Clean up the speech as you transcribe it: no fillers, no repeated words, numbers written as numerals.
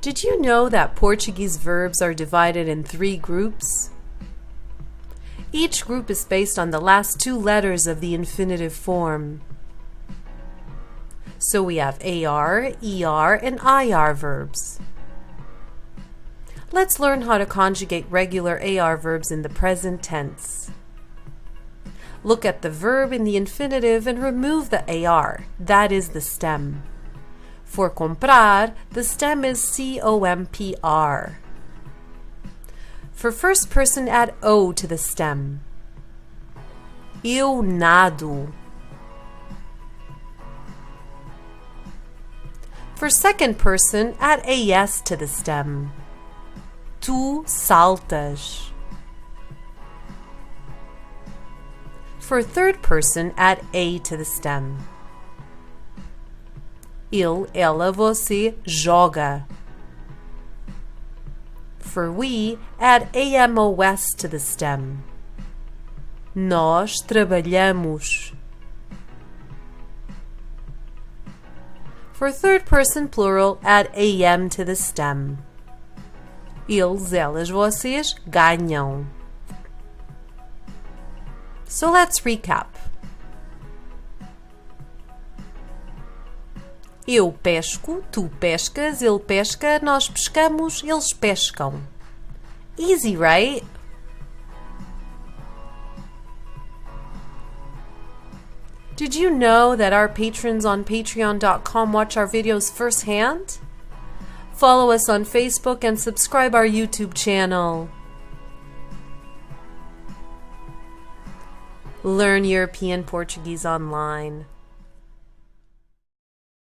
Did you know that Portuguese verbs are divided in 3 groups? Each group is based on the last 2 letters of the infinitive form. So we have AR, ER, and IR verbs. Let's learn how to conjugate regular AR verbs in the present tense. Look at the verb in the infinitive and remove the AR, that is the stem. For comprar, the stem is COMPR. For first person, add O to the stem. Eu nado. For second person, add AS to the stem. Tu saltas. For third person, add A to the stem. Ele, ela, você joga. For we, add AMOS to the stem. Nós trabalhamos. For third person plural, add AM to the stem. Eles, elas, vocês ganham. So let's recap. Eu pesco, tu pescas, ele pesca, nós pescamos, eles pescam. Easy, right? Did you know that our patrons on patreon.com watch our videos firsthand? Follow us on Facebook and subscribe our YouTube channel. Learn European Portuguese online.